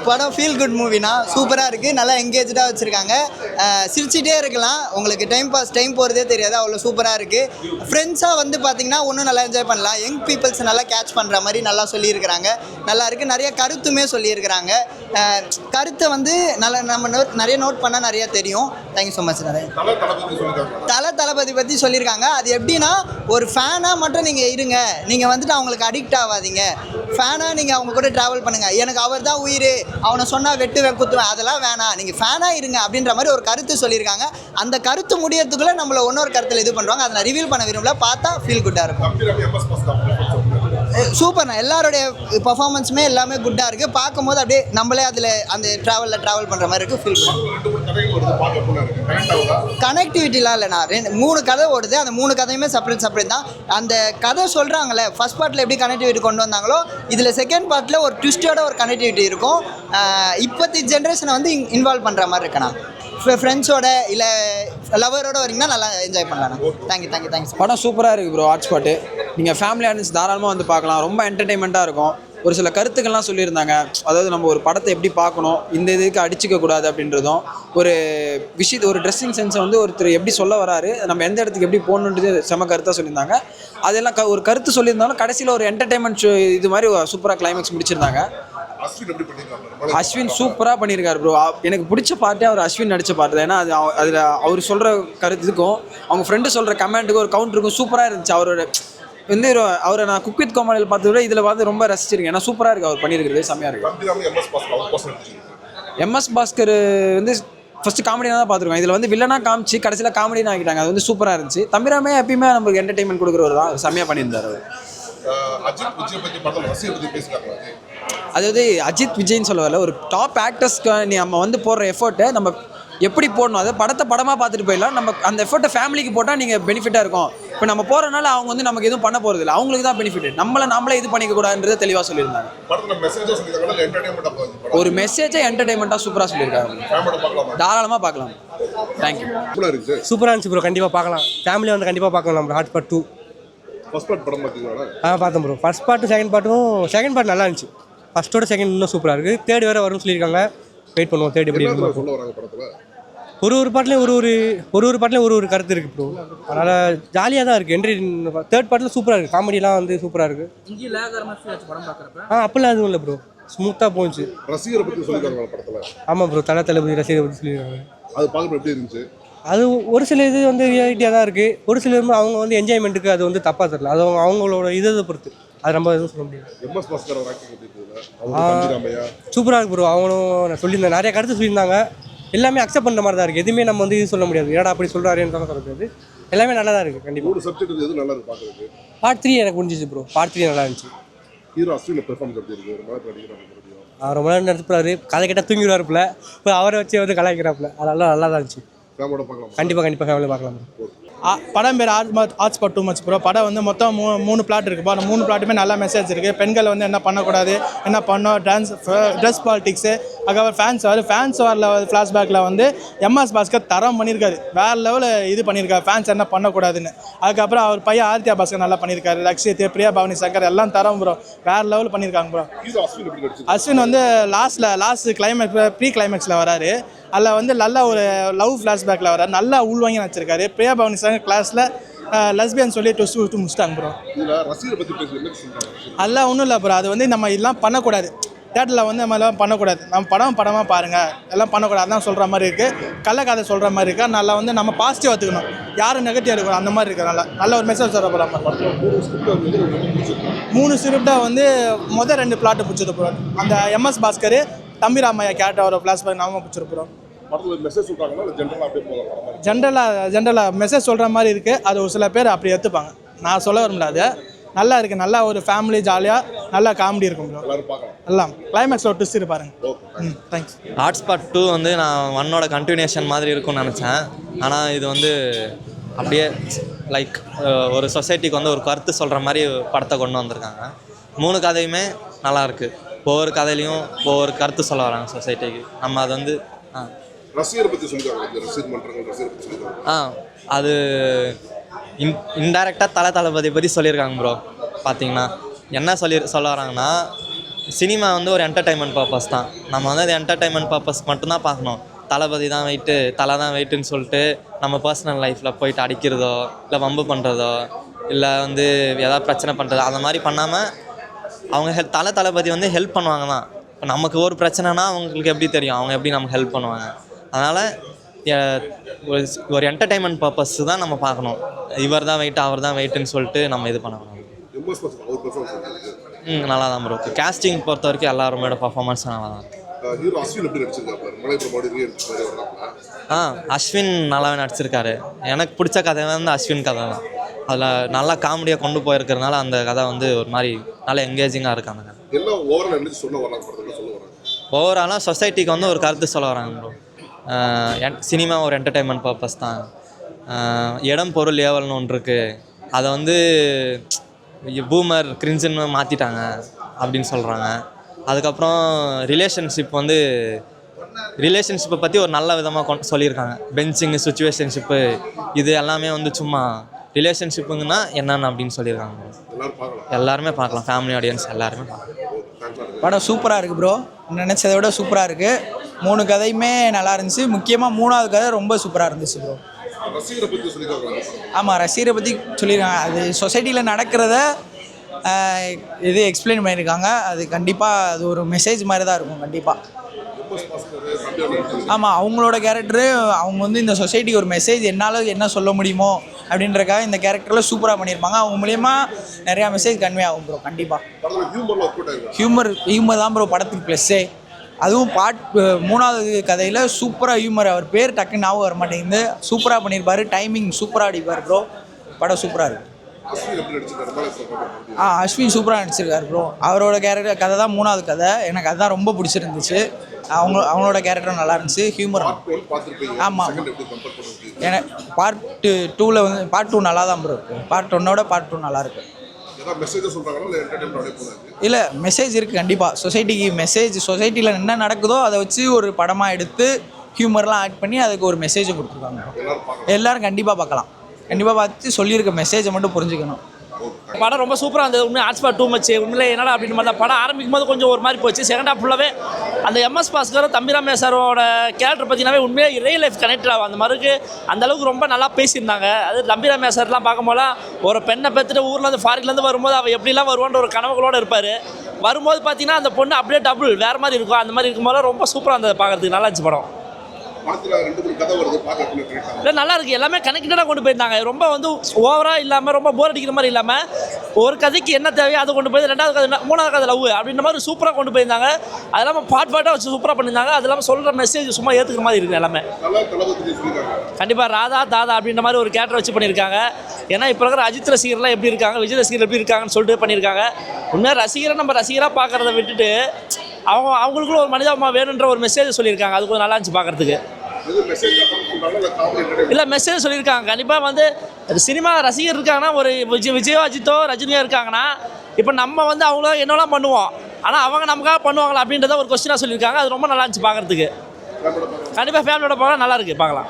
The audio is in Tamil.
படம் ஃபீல் குட் மூவினா சூப்பராக இருக்குது, நல்லா எங்கேஜாக வச்சுருக்காங்க. சிரிச்சிட்டே இருக்கலாம், உங்களுக்கு டைம் போகிறதே தெரியாது, அவ்வளோ சூப்பராக இருக்குது. ஃப்ரெண்ட்ஸாக வந்து பார்த்திங்கன்னா இன்னும் நல்லா என்ஜாய் பண்ணலாம். யங் பீப்புள்ஸ் நல்லா கேட்ச் பண்ணுற மாதிரி நல்லா சொல்லியிருக்கிறாங்க, நல்லா இருக்குது. நிறைய கருத்துமே சொல்லியிருக்கிறாங்க. கருத்தை வந்து நல்லா நம்ம நிறைய நோட் பண்ணால் நிறையா தெரியும். Thank you so much. நிறைய தளபதி பற்றி சொல்லியிருக்காங்க. அது எப்படின்னா, ஒரு ஃபேனாக மட்டும் நீங்கள் இருங்க, நீங்கள் வந்துட்டு அவங்களுக்கு அடிக்ட் ஆகாதீங்க. ஃபேனாக நீங்கள் அவங்க கூட ட்ராவல் பண்ணுங்கள். எனக்கு அவர் தான் உயிர், அவனை சொன்னால் வெட்டுவேன் குத்துவேன், அதெல்லாம் வேணாம், நீங்கள் ஃபேனாக இருங்க அப்படின்ற மாதிரி ஒரு கருத்து சொல்லியிருக்காங்க. அந்த கருத்து முடியறதுக்குள்ளே நம்மளை இன்னொரு கருத்தில் இது பண்ணுவாங்க. அதை நான் ரிவீல் பண்ண விரும்பல, பார்த்தா ஃபீல் குட்டாக இருக்கும். சூப்பர்ண்ணா, எல்லாருடைய பர்ஃபார்மன்ஸுமே எல்லாமே குட்டாக இருக்குது. பார்க்கும்போது அப்படியே நம்மளே அதில் அந்த ட்ராவல் பண்ணுற மாதிரி இருக்குது. ஃபீல் கனெக்டிவிட்டிலாம் இல்லைண்ணா. 3 கதை ஓடுது, அந்த 3 கதையுமே செப்பரேட் தான். அந்த கதை சொல்கிறாங்களே, ஃபர்ஸ்ட் பார்ட்டில் எப்படி கனெக்டிவிட்டி கொண்டு வந்தாங்களோ, இதில் செகண்ட் பார்ட்டில் ஒரு ட்விஸ்டோட ஒரு கனெக்டிவிட்டி இருக்கும். இப்போத்தி ஜென்ரேஷனை வந்து இன்வால்வ் பண்ணுற மாதிரி இருக்குண்ணா. ஃப்ரெண்ட்ஸோட இல்லை லவரோட வரீங்கன்னா நல்லா என்ஜாய் பண்ணலாம். தேங்க்யூ. படம் சூப்பராக இருக்குது ப்ரோ. ஹாட் ஸ்பாட்டு நீங்கள் ஃபேமிலி ஆடியன்ஸ் தாராளமாக வந்து பார்க்கலாம். ரொம்ப என்டர்டெயின்மெண்ட்டாக இருக்கும். ஒரு சில கருத்துக்கள்லாம் சொல்லியிருந்தாங்க. அதாவது நம்ம ஒரு படத்தை எப்படி பார்க்கணும், இந்த இதுக்கு அடிச்சிக்க கூடாது அப்படின்றதும், ஒரு விஷயத்து ஒரு ட்ரெஸ்ஸிங் சென்ஸை வந்து ஒருத்தர் எப்படி சொல்ல வராரு, நம்ம எந்த இடத்துக்கு எப்படி போகணுன்றது செம கருத்தாக சொல்லியிருந்தாங்க. அதெல்லாம் ஒரு கருத்து சொல்லியிருந்தாலும் கடைசியில் ஒரு என்டர்டெயின்மெண்ட் ஷோ இது மாதிரி சூப்பராக கிளைமேக்ஸ் முடிச்சிருந்தாங்க. அஸ்வின் சூப்பராக பண்ணியிருக்காரு ப்ரோ. எனக்கு பிடிச்ச பாட்டே அவர் அஸ்வின் நடித்த பாட்டு தான். ஏன்னா அது அதில் அவர் சொல்கிற கருத்துக்கும் அவங்க ஃப்ரெண்டு சொல்கிற கமெண்ட்டுக்கும் ஒரு கவுண்டருக்கும் சூப்பராக இருந்துச்சு. அவரோட வந்து அவரை நான் குக் வித் கோமாளியில் பார்த்தத விட இதில் பார்த்து ரொம்ப ரசிச்சிருக்கேன். ஏன்னா சூப்பராக இருக்குது அவர் பண்ணியிருக்கிறது, செம்மையாக இருக்குது. எம்எஸ் பாஸ்கர் வந்து ஃபஸ்ட்டு காமெடியாக தான் பார்த்துருக்கோம். இதில் வந்து வில்லனாக காமிச்சு கடைசியில் காமெடின்னு ஆகிட்டாங்க. அது வந்து சூப்பராக இருந்துச்சு. தமிழாமே எப்பயுமே நம்மளுக்கு என்டர்டெயின்மெண்ட் கொடுக்குறவர் தான், செம்மையாக பண்ணியிருந்தார் அவர். அதாவது அஜித் விஜய்ன்னு சொல்ல வரல, ஒரு டாப் ஆக்டர்ஸ்க்கு நம்ம வந்து போடுற எஃபர்ட்டை நம்ம எப்படி போடணும், அதை படமாக பார்த்துட்டு போயிடலாம். நம்ம அந்த எஃபர்ட்டை ஃபேமிலிக்கு போட்டால் நீங்கள் பெனிஃபிட்டாக இருக்கும். இப்போ நம்ம போகிறனால அவங்க வந்து நமக்கு எதுவும் பண்ண போகிறது இல்லை, அவங்களுக்கு தான் பெனிஃபிட். நம்மளே இது பண்ணிக்க கூடாதுன்றதை தெளிவாக சொல்லியிருந்தாங்க. ஒரு மெசேஜை என்டர்டைன்மெண்ட்டாக சூப்பராக சொல்லியிருக்காங்க. தாராளமாக பார்க்கலாம். தேங்க்யூ. சூப்பராக இருந்துச்சு ப்ரோ, கண்டிப்பாக பார்க்கலாம். ஃபேமிலி வந்து கண்டிப்பாக பார்க்கலாம். நம்ம ஹாட் ஸ்பாட் 2 ஃபர்ஸ்ட் பார்ட் படம் பார்த்தீங்களா? பார்த்தேன் ப்ரோ. ஃபர்ஸ்ட் பார்ட்டும் செகண்ட் பார்ட் நல்லா இருந்துச்சு. ஃபர்ஸ்ட்டோட செகண்ட் இன்னும் சூப்பராக இருக்குது. தேர்ட் வேறு வரும்னு சொல்லியிருக்காங்க. வெயிட் பண்ணுவோம். தேர்ட் எப்படி இருக்கும். ஒரு பாட்டிலையும் ஒரு பாட்டிலையும் ஒரு கருத்து இருக்குது ப்ரோ. அதனால் ஜாலியாக தான் இருக்குது. தேர்ட் பார்ட்டில் சூப்பராக இருக்குது. காமெடியெலாம் வந்து சூப்பராக இருக்குது. அப்படிலாம் எதுவும் இல்லை ப்ரோ, ஸ்மூத்தாக போச்சு. ரசிகரை பற்றி சொல்லியிருக்காங்க படத்தில். ஆமாம் ப்ரோ, தளபதி ரசிகரை பற்றி சொல்லியிருக்காங்க. அது பார்க்குறது எப்படி இருந்துச்சு? அது ஒரு சில இது வந்து ரியாலிட்டியாக தான் இருக்குது. ஒரு சில அவங்க வந்து என்ஜாய்மெண்ட்டுக்கு அது வந்து தப்பாக தெரியல. அது அவங்களோட இதை பொறுத்து, அது நம்ம எதுவும் சொல்ல முடியாது. சூப்பராக இருக்கு ப்ரோ. அவங்களும் நான் சொல்லியிருந்தேன், நிறைய கருத்து சொல்லியிருந்தாங்க. எல்லாமே அக்செப்ட் பண்ணுற மாதிரி தான் இருக்குது. எதுவுமே நம்ம வந்து இது சொல்ல முடியாது, ஏடா அப்படி சொல்கிறாருன்னு சொல்ல முடியாது. எல்லாமே நல்லா தான் இருக்குது. கண்டிப்பாக ஒரு சப்ஜெக்ட் எது நல்லா இருக்கு பார்க்குறதுக்கு. பார்ட் 3 எனக்கு புரிஞ்சிச்சு ப்ரோ. பார்ட் 3 நல்லா இருந்துச்சு. ஹீரோ அஸ்வின் பெர்ஃபார்மன்ஸ் எப்படி இருக்குது? ரொம்ப நேரம் நடத்துறாரு, கதை கேட்டால் தூங்கிடுவாருப்பில். இப்போ அவரை வச்சு வந்து கலாய்க்கிறாப்புல. அதெல்லாம் நல்லா தான் இருந்துச்சு. கண்டிப்பாக ஃபேமிலி பார்க்கலாம். படம் பேர் ஆர்ட்ஸ் பார்ட் 2 மச் ப்ரோ. படம் வந்து மொத்தம் 3 பிளாட் இருக்குது. அந்த 3 பிளாட்டுமே நல்ல மெசேஜ் இருக்குது. பெண்கள் வந்து என்ன பண்ணக்கூடாது, என்ன பண்ணோம், ட்ரெஸ் பாலிட்டிக்ஸு, அதுக்கப்புறம் ஃபேன்ஸ் வாரில் ஃப்ளாஷ்பேக்கில் வந்து எம்எஸ் பாஸ்கர் தரம் பண்ணியிருக்காரு. வேறு லெவலில் இது பண்ணியிருக்காரு, ஃபேன்ஸ் என்ன பண்ணக்கூடாதுன்னு. அதுக்கப்புறம் அவர் பையன் ஆதித்யா பாஸ்கர் நல்லா பண்ணியிருக்காரு. லக்ஷித், பிரியா பவானி சங்கர் எல்லாம் தரம் ப்ரோ. வேறு லெவலில் பண்ணியிருக்காங்க ப்ரோ. அஸ்வின் வந்து லாஸ்ட் கிளைமேக்ஸ் ப்ரீ கிளைமேக்ஸில் வராரு. அதில் வந்து நல்ல ஒரு லவ் ஃப்ளாஷ்பேக்கில் வராரு. நல்லா உள்வாங்கி வச்சிருக்காரு. பிரியா பவானி சங்கர் கிளாஸில் லெஸ்பியன் சொல்லி டொஸ்ட் முடிச்சிட்டாங்க ப்ரோ. அதெல்லாம் ஒன்றும் இல்லை ப்ரோ. அது வந்து நம்ம இதெல்லாம் பண்ணக்கூடாது. தேட்டரில் வந்து நம்ம எல்லாம் பண்ணக்கூடாது. நம்ம படமாக பாருங்கள், எல்லாம் பண்ணக்கூடாது. அதான் சொல்கிற மாதிரி இருக்குது. கதை சொல்கிற மாதிரி இருக்குது. நல்லா வந்து நம்ம பாசிட்டிவ் எடுத்துக்கணும், யாரும் நெகட்டிவ் எடுக்கணும், அந்த மாதிரி இருக்குது. நல்ல ஒரு மெசேஜ் சொல்கிற போகிற மாதிரி. 3 ஸ்கிரிப்டாக வந்து 2 பிளாட்டு பிடிச்சது ப்ரோ. அந்த எம்எஸ் பாஸ்கர், தம்பி ராமையா கேரக்டர் ஒரு ஃப்ளாஷ்பேக் நாம பிடிச்சிருப்போம். ஜென்ரலாக மெசேஜ் சொல்கிற மாதிரி இருக்குது. அது ஒரு சில பேர் அப்படி எடுத்துப்பாங்க, நான் சொல்ல வரல. அது நல்லா இருக்குது. நல்லா ஒரு ஃபேமிலி ஜாலியாக நல்லா காமெடி இருக்கும் ப்ரோ. எல்லாம் கிளைமேக்ஸ் ஒரு ட்விஸ்ட் பாருங்க. தேங்க்ஸ். ஆர்ட்ஸ் பார்ட் 2 வந்து நான் 1ஓட கண்டினியூஷன் மாதிரி இருக்கும்னு நினச்சேன். ஆனால் இது வந்து அப்படியே லைக் ஒரு சொசைட்டிக்கு வந்து ஒரு கருத்து சொல்கிற மாதிரி படத்தை கொண்டு வந்திருக்காங்க. 3 கதையுமே நல்லாயிருக்கு. ஒவ்வொரு கதையிலையும் ஒவ்வொரு கருத்து சொல்ல வராங்க சொசைட்டிக்கு. நம்ம அது வந்து அது இன்டைரக்டாக தளபதி பற்றி சொல்லியிருக்காங்க ப்ரோ. பார்த்தீங்கன்னா என்ன சொல்ல வராங்கன்னா, சினிமா வந்து ஒரு என்டர்டைன்மெண்ட் பர்பஸ் தான். நம்ம வந்து அது என்டர்டைன்மெண்ட் பர்பஸ் மட்டும்தான் பார்க்கணும். தளபதி தான் வெயிட்டு, தலை தான் வெயிட்டுன்னு சொல்லிட்டு நம்ம பர்சனல் லைஃப்பில் போயிட்டு அடிக்கிறதோ இல்லை வம்பு பண்ணுறதோ இல்லை வந்து ஏதாவது பிரச்சனை பண்ணுறதோ அந்த மாதிரி பண்ணாமல் அவங்க தளபதி வந்து ஹெல்ப் பண்ணுவாங்க தான். இப்போ நமக்கு ஒரு பிரச்சனைனா அவங்களுக்கு எப்படி தெரியும், அவங்க எப்படி நமக்கு ஹெல்ப் பண்ணுவாங்க. அதனால் ஒரு என்டர்டைன்மெண்ட் பர்பஸ் தான் நம்ம பார்க்கணும். இவர் தான் வெயிட் அவர் தான் வெயிட்டுன்னு சொல்லிட்டு நம்ம இது பண்ணணும். நல்லா தான் ப்ரோ. கேஸ்டிங் பொறுத்த வரைக்கும் எல்லாருமோட பர்ஃபார்மன்ஸ் நல்லா தான். அஸ்வின் நல்லாவே நடிச்சிருக்காரு. எனக்கு பிடிச்ச கதை வந்து அஸ்வின் கதை தான். அதில் நல்லா காமெடியாக கொண்டு போயிருக்கிறதுனால அந்த கதை வந்து ஒரு மாதிரி நல்லா என்கேஜிங்காக இருக்குது அந்த கதை. ஓவராலாக சொசைட்டிக்கு வந்து ஒரு கருத்து சொல்ல வராங்க ப்ரோ. சினிமா ஒரு என்டர்டைன்மெண்ட் பர்பஸ் தான். இடம் பொருள் ஏவல்னு ஒன்று இருக்குது, அதை வந்து பூமர் கிரிஞ்சுன்னு மாற்றிட்டாங்க அப்படின்னு சொல்கிறாங்க. அதுக்கப்புறம் ரிலேஷன்ஷிப்பை பற்றி ஒரு நல்ல விதமாக சொல்லியிருக்காங்க. பெஞ்சிங்கு, சுச்சுவேஷன்ஷிப்பு, இது எல்லாமே வந்து சும்மா ரிலேஷன்ஷிப்புங்கன்னா என்னென்னு அப்படின்னு சொல்லியிருக்காங்க. எல்லாருமே பார்க்கலாம், ஃபேமிலி ஆடியன்ஸ் எல்லாருமே பார்க்கலாம். படம் சூப்பராக இருக்குது ப்ரோ. நினச்சதை விட சூப்பராக இருக்குது. 3 கதையுமே நல்லா இருந்துச்சு. முக்கியமாக 3ஆவது கதை ரொம்ப சூப்பராக இருந்துச்சு ப்ரோ. ஆமாம், ரசிகரை பற்றி சொல்லியிருக்காங்க. அது சொசைட்டியில் நடக்கிறத இது எக்ஸ்பிளைன் பண்ணியிருக்காங்க. அது கண்டிப்பாக அது ஒரு மெசேஜ் மாதிரி தான் இருக்கும் கண்டிப்பாக. ஆமாம், அவங்களோட கேரக்டரு அவங்க வந்து இந்த சொசைட்டிக்கு ஒரு மெசேஜ் என்னால் என்ன சொல்ல முடியுமோ அப்படின்றக்காக இந்த கேரக்டரில் சூப்பராக பண்ணியிருப்பாங்க. அவங்க மூலயமா நிறையா மெசேஜ் கன்வே ஆகும் ப்ரோ. கண்டிப்பாக ஹியூமர் தான் ப்ரோ படத்துக்கு ப்ளஸ்ஸே. அதுவும் 3ஆவது கதையில் சூப்பராக ஹியூமர். அவர் பேர் டக்குன்னு ஞாபகம் வர மாட்டேங்குது. சூப்பராக பண்ணியிருப்பார். டைமிங் சூப்பராக அடிப்பார் ப்ரோ. படம் சூப்பராக இருக்குது. அஸ்வின் சூப்பராக நடிச்சிருக்காரு ப்ரோ. அவரோட கேரக்டர் கதை தான் 3ஆவது கதை. எனக்கு அதுதான் ரொம்ப பிடிச்சிருந்துச்சு. அவங்களோட கேரக்டர் நல்லா இருந்துச்சு. ஹியூமர். ஆமாம், எனக்கு பார்ட் 2ல் வந்து பார்ட் 2 நல்லா தான் ப்ரோ இருக்குது. பார்ட் 1ஓட பார்ட் 2 நல்லாயிருக்கு. இல்லை, மெசேஜ் இருக்குது கண்டிப்பாக. சொசைட்டிக்கு மெசேஜ், சொசைட்டியில் என்ன நடக்குதோ அதை வச்சு ஒரு படமாக எடுத்து ஹியூமர்லாம் ஆட் பண்ணி அதுக்கு ஒரு மெசேஜை கொடுத்துருக்காங்க. எல்லோரும் கண்டிப்பாக பார்க்கலாம். கண்டிப்பாக பார்த்து சொல்லியிருக்க மெசேஜை மட்டும் புரிஞ்சுக்கணும். படம் ரொம்ப சூப்பராக இருந்தது. உண்மையாக ஆர்ட்ஸ் பார்ட் 2 மச்சு. உண்மையிலே என்னடா அப்படின்னு பார்த்தா படம் ஆரம்பிக்கும் போது கொஞ்சம் ஒரு மாதிரி போச்சு. செகண்ட் ஹாஃப் ஃபுல்லாகவே அந்த எம்எஸ் பாஸ்கரும் தம்பிராமையா சாரோட கேரக்டர் பார்த்தீங்கன்னா உண்மையாக ரியல் லைஃப் கனெக்ட் ஆகும். அந்த மாதிரிக்கு அந்தளவுக்கு ரொம்ப நல்லா பேசியிருந்தாங்க. அது தம்பிராமையா சார்லாம் பார்க்கும்போது ஒரு பெண்ணை பெற்றுட்டு ஊர்லேருந்து ஃபாரின்லேருந்து வரும்போது அவள் எப்படிலாம் வருவான்ற ஒரு கனவுகளோடு இருப்பார். வரும்போது பார்த்தீங்கன்னா அந்த பொண்ணு அப்படியே டபுள் வேறு மாதிரி இருக்கும். அந்த மாதிரி இருக்கும்போது ரொம்ப சூப்பராக இருந்தது பார்க்குறதுக்கு. நல்லா இருந்துச்சு படம். இல்லை, நல்லா இருக்குது. எல்லாமே கனெக்டடாக கொண்டு போயிருந்தாங்க. ரொம்ப வந்து ஓவராக இல்லாமல் ரொம்ப போர் அடிக்கிற மாதிரி இல்லாமல் ஒரு கதைக்கு என்ன தேவையோ அதை கொண்டு போய் 2வது கதை 3வது கதை லவ் அப்படின்ற மாதிரி சூப்பராக கொண்டு போயிருந்தாங்க. அது இல்லாமல் பாட்டாக வச்சு சூப்பராக பண்ணியிருந்தாங்க. அது இல்லாமல் சொல்கிற மெசேஜ் சும்மா ஏற்றுக்கிற மாதிரி இருக்குது எல்லாமே. கண்டிப்பாக ராதா தாதா அப்படின்ற மாதிரி ஒரு கேரக்டர் வச்சு பண்ணியிருக்காங்க. ஏன்னா இப்போ இருக்கிற அஜித் ரசிகர்லாம் எப்படி இருக்காங்க, விஜய் ரசிகர் எப்படி இருக்காங்கன்னு சொல்லிட்டு பண்ணியிருக்காங்க. உண்மையாக ரசிகரை நம்ம ரசிகராக பார்க்குறத விட்டுட்டு அவங்களுக்குள்ள ஒரு மனிதாபமா வேணுன்ற ஒரு மெசேஜ் சொல்லியிருக்காங்க. அது கொஞ்சம் நல்லா இருந்துச்சு பார்க்குறதுக்கு. இல்லை, மெசேஜ் சொல்லியிருக்காங்க. கண்டிப்பாக வந்து சினிமா ரசிகர் இருக்காங்கன்னா ஒரு விஜயோ அஜித்தோ ரஜினியோ இருக்காங்கன்னா இப்போ நம்ம வந்து அவங்கள என்னெல்லாம் பண்ணுவோம், ஆனால் அவங்க நமக்காக பண்ணுவாங்களா அப்படின்றத ஒரு கொஸ்டினாக சொல்லியிருக்காங்க. அது ரொம்ப நல்லா இருந்துச்சு பார்க்குறதுக்கு. கண்டிப்பாக ஃபேமிலியோட பார்க்கலாம். நல்லா இருக்குது, பார்க்கலாம்.